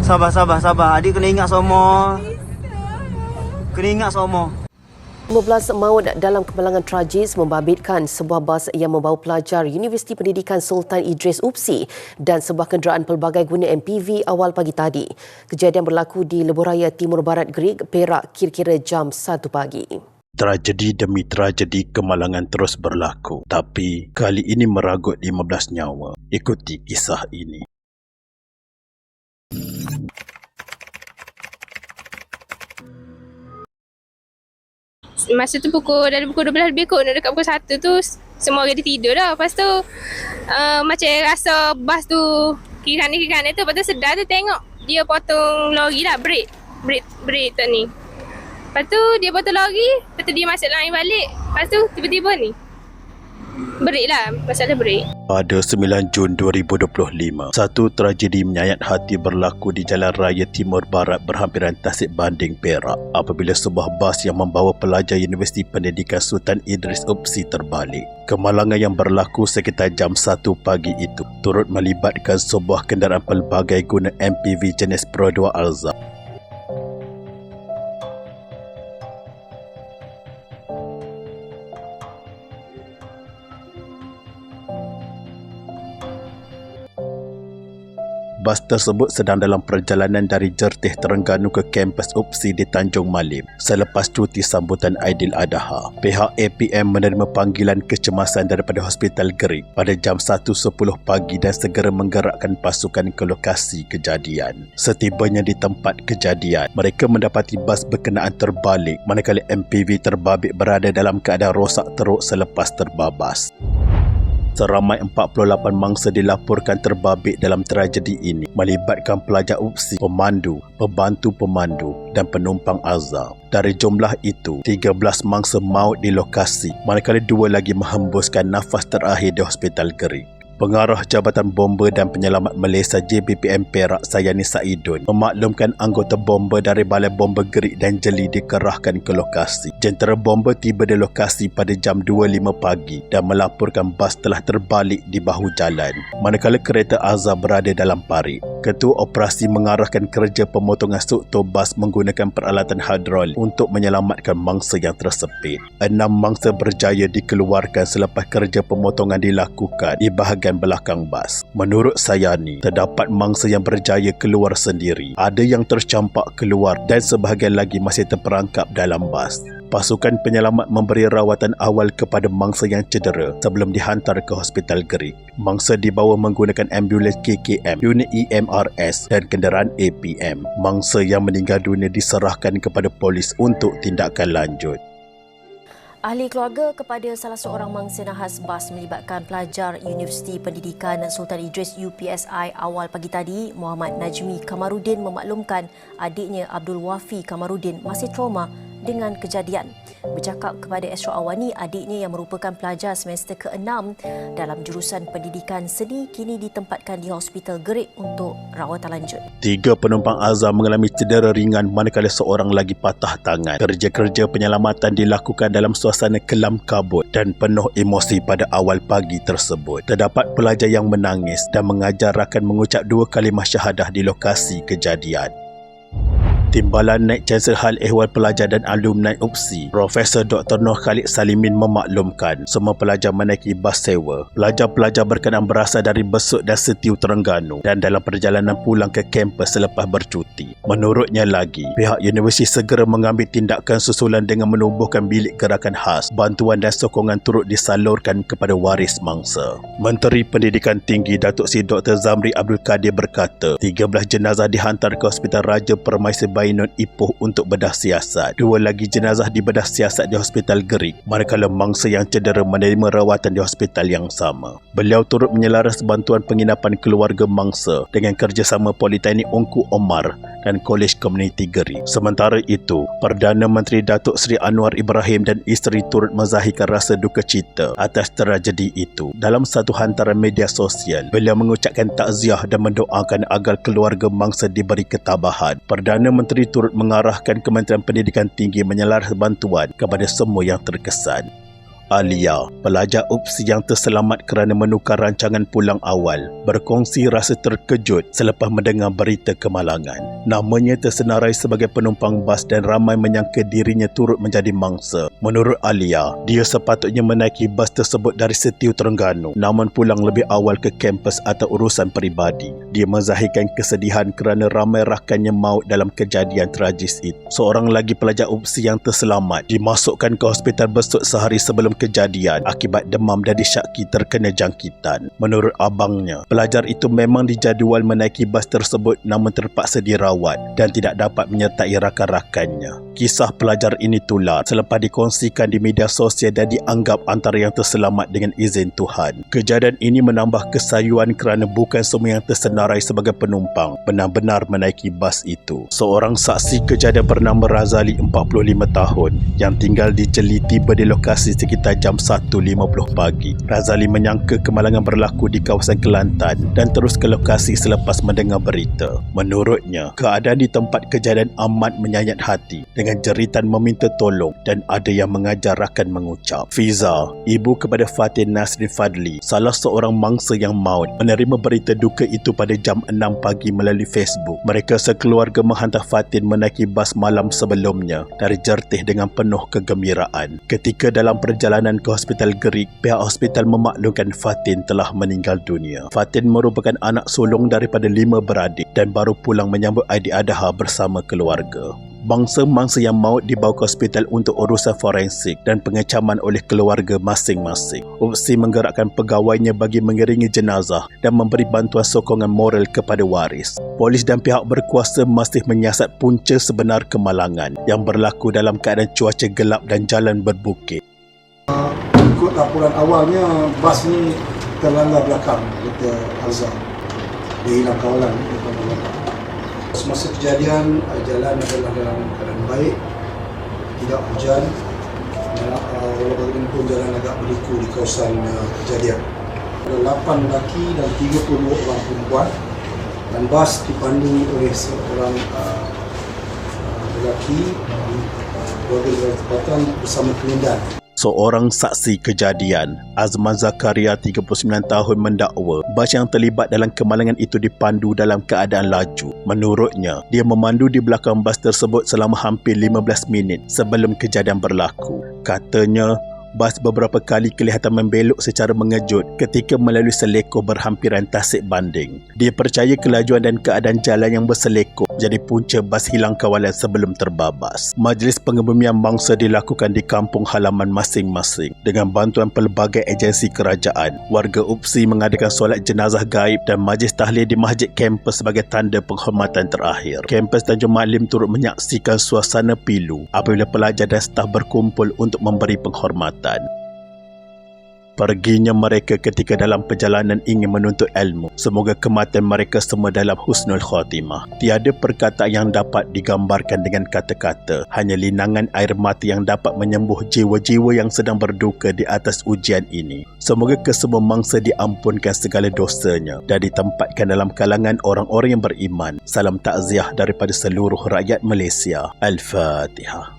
Sabar. Adik kena ingat semua. 15 maut dalam kemalangan tragis membabitkan sebuah bas yang membawa pelajar Universiti Pendidikan Sultan Idris UPSI dan sebuah kenderaan pelbagai guna MPV awal pagi tadi. Kejadian berlaku di Lebuhraya Timur Barat Gerig, Perak kira-kira jam 1 pagi. Tragedi demi tragedi kemalangan terus berlaku, tapi kali ini meragut 15 nyawa. Ikuti kisah ini. Masa tu dari pukul 12 lebih kot, dekat pukul 1 tu semua orang dah tidur dah. Lepas tu macam rasa bas tu kiri kanan tu. Lepas tu sedar tu tengok dia potong lori lah, break tu ni. Lepas tu dia potong lori, lepas tu dia masuk lain balik. Lepas tu tiba-tiba ni break lah, masalah break. Pada 9 Jun 2025, satu tragedi menyayat hati berlaku di Jalan Raya Timur Barat berhampiran Tasik Banding, Perak apabila sebuah bas yang membawa pelajar Universiti Pendidikan Sultan Idris UPSI terbalik. Kemalangan yang berlaku sekitar jam 1 pagi itu turut melibatkan sebuah kenderaan pelbagai guna MPV jenis Pro 2 Alza. Bas tersebut sedang dalam perjalanan dari Jertih, Terengganu ke kampus UPSI di Tanjung Malim selepas cuti sambutan Aidiladha. Pihak APM menerima panggilan kecemasan daripada Hospital Gerig pada jam 1.10 pagi dan segera menggerakkan pasukan ke lokasi kejadian. Setibanya di tempat kejadian, mereka mendapati bas berkenaan terbalik manakala MPV terbabit berada dalam keadaan rosak teruk selepas terbabas. Seramai 48 mangsa dilaporkan terbabit dalam tragedi ini melibatkan pelajar UPSI, pemandu, pembantu pemandu dan penumpang Alza. Dari jumlah itu, 13 mangsa maut di lokasi manakala 2 lagi menghembuskan nafas terakhir di Hospital Gerig. Pengarah Jabatan Bomba dan Penyelamat Malaysia JBPM Perak Sayani Saidun memaklumkan anggota bomba dari Balai Bomba Gerig dan Jeli dikerahkan ke lokasi. Jentera bomba tiba di lokasi pada jam 2.05 pagi dan melaporkan bas telah terbalik di bahu jalan manakala kereta Alza berada dalam parit. Ketua Operasi mengarahkan kerja pemotongan struktur bas menggunakan peralatan hidrolik untuk menyelamatkan mangsa yang tersepit. 6 mangsa berjaya dikeluarkan selepas kerja pemotongan dilakukan di bahagian belakang bas. Menurut Sayani, terdapat mangsa yang berjaya keluar sendiri, ada yang tercampak keluar dan sebahagian lagi masih terperangkap dalam bas. Pasukan penyelamat memberi rawatan awal kepada mangsa yang cedera sebelum dihantar ke Hospital Gerig. Mangsa dibawa menggunakan ambulans KKM, unit EMRS dan kenderaan APM. Mangsa yang meninggal dunia diserahkan kepada polis untuk tindakan lanjut. Ahli keluarga kepada salah seorang mangsa nahas bas melibatkan pelajar Universiti Pendidikan Sultan Idris UPSI awal pagi tadi, Muhammad Najmi Kamarudin memaklumkan adiknya Abdul Wafi Kamarudin masih trauma dengan kejadian. Bercakap kepada Astro Awani, adiknya yang merupakan pelajar semester ke-6 dalam jurusan pendidikan seni kini ditempatkan di Hospital Gerig untuk rawatan lanjut. 3 penumpang Alza mengalami cedera ringan manakala seorang lagi patah tangan. Kerja-kerja penyelamatan dilakukan dalam suasana kelam kabut dan penuh emosi pada awal pagi tersebut. Terdapat pelajar yang menangis dan mengajar rakan mengucap 2 kalimah syahadah di lokasi kejadian. Timbalan Naib Chancellor Hal Ehwal Pelajar dan Alumni UPSI, Profesor Dr. Nur Khalid Salimin memaklumkan semua pelajar menaiki bas sewa. Pelajar-pelajar berkenaan berasal dari Besut dan Setiu, Terengganu dan dalam perjalanan pulang ke kampus selepas bercuti. Menurutnya lagi, pihak universiti segera mengambil tindakan susulan dengan menubuhkan bilik gerakan khas. Bantuan dan sokongan turut disalurkan kepada waris mangsa. Menteri Pendidikan Tinggi Datuk Seri Dr. Zamri Abdul Kadir berkata, 13 jenazah dihantar ke Hospital Raja Permaisuri Bainun Ipoh untuk bedah siasat. 2 lagi jenazah dibedah siasat di Hospital Gerig, manakala mangsa yang cedera menerima rawatan di hospital yang sama. Beliau turut menyelaras bantuan penginapan keluarga mangsa dengan kerjasama Politeknik Ungku Omar dan Kolej Komuniti Gerig. Sementara itu, Perdana Menteri Datuk Seri Anwar Ibrahim dan isteri turut menzahirkan rasa duka cita atas tragedi itu. Dalam satu hantaran media sosial, beliau mengucapkan takziah dan mendoakan agar keluarga mangsa diberi ketabahan. Perdana Menteri turut mengarahkan Kementerian Pendidikan Tinggi menyelaras bantuan kepada semua yang terkesan. Alia, pelajar UPSI yang terselamat kerana menukar rancangan pulang awal, berkongsi rasa terkejut selepas mendengar berita kemalangan. Namanya tersenarai sebagai penumpang bas dan ramai menyangka dirinya turut menjadi mangsa. Menurut Alia, dia sepatutnya menaiki bas tersebut dari Setiu Terengganu, namun pulang lebih awal ke kampus atau urusan peribadi. Dia menzahirkan kesedihan kerana ramai rakannya maut dalam kejadian tragis itu. Seorang lagi pelajar UPSI yang terselamat dimasukkan ke hospital besok sehari sebelum kejadian akibat demam dan disyaki terkena jangkitan. Menurut abangnya, pelajar itu memang dijadual menaiki bas tersebut namun terpaksa dirawat dan tidak dapat menyertai rakan-rakannya. Kisah pelajar ini tular selepas dikongsikan di media sosial dan dianggap antara yang terselamat dengan izin Tuhan. Kejadian ini menambah kesayuan kerana bukan semua yang tersenarai sebagai penumpang benar-benar menaiki bas itu. Seorang saksi kejadian bernama Razali, 45 tahun, yang tinggal di Jeli tiba di lokasi sekitar jam 1.50 pagi. Razali menyangka kemalangan berlaku di kawasan Kelantan dan terus ke lokasi selepas mendengar berita. Menurutnya, keadaan di tempat kejadian amat menyayat hati dengan jeritan meminta tolong dan ada yang mengajar rakan mengucap. Fiza, ibu kepada Fatin Nasrin Fadli, salah seorang mangsa yang maut, menerima berita duka itu pada jam 6 pagi melalui Facebook. Mereka sekeluarga menghantar Fatin menaiki bas malam sebelumnya dari Jertih dengan penuh kegembiraan. Ketika dalam perjalanan ke Hospital Gerik, pihak hospital memaklumkan Fatin telah meninggal dunia. Fatin merupakan anak sulung daripada 5 beradik dan baru pulang menyambut Aidiladha bersama keluarga. Mangsa-mangsa yang maut dibawa ke hospital untuk urusan forensik dan pengecaman oleh keluarga masing-masing. UPSI menggerakkan pegawainya bagi mengiringi jenazah dan memberi bantuan sokongan moral kepada waris. Polis dan pihak berkuasa masih menyiasat punca sebenar kemalangan yang berlaku dalam keadaan cuaca gelap dan jalan berbukit. Ikut laporan awalnya, bas ni terlanggar belakang kereta Alza. Dia hilang kawalan. Semasa kejadian, jalan adalah dalam keadaan baik, tidak hujan, walaupun bagaimanapun jalan agak berliku di kawasan kejadian. Ada 8 lelaki dan 32 orang perempuan dan bas dipandu oleh seorang lelaki warga tempatan bersama kelindan. Seorang saksi kejadian, Azman Zakaria, 39 tahun, mendakwa bas yang terlibat dalam kemalangan itu dipandu dalam keadaan laju. Menurutnya, dia memandu di belakang bas tersebut selama hampir 15 minit sebelum kejadian berlaku. Katanya, bas beberapa kali kelihatan membelok secara mengejut ketika melalui selekoh berhampiran tasik banding. Dia percaya kelajuan dan keadaan jalan yang berselekoh jadi punca bas hilang kawalan sebelum terbabas. Majlis pengebumian bangsa dilakukan di kampung halaman masing-masing dengan bantuan pelbagai agensi kerajaan. Warga UPSI mengadakan solat jenazah gaib dan majlis tahlil di masjid kampus sebagai tanda penghormatan terakhir. Kampus Tanjung Malim turut menyaksikan suasana pilu apabila pelajar dan staf berkumpul untuk memberi penghormatan. Perginya mereka ketika dalam perjalanan ingin menuntut ilmu. Semoga kematian mereka semua dalam husnul khatimah. Tiada perkataan yang dapat digambarkan dengan kata-kata. Hanya linangan air mata yang dapat menyembuh jiwa-jiwa yang sedang berduka di atas ujian ini. Semoga kesemua mangsa diampunkan segala dosanya dan ditempatkan dalam kalangan orang-orang yang beriman. Salam takziah daripada seluruh rakyat Malaysia. Al-Fatihah.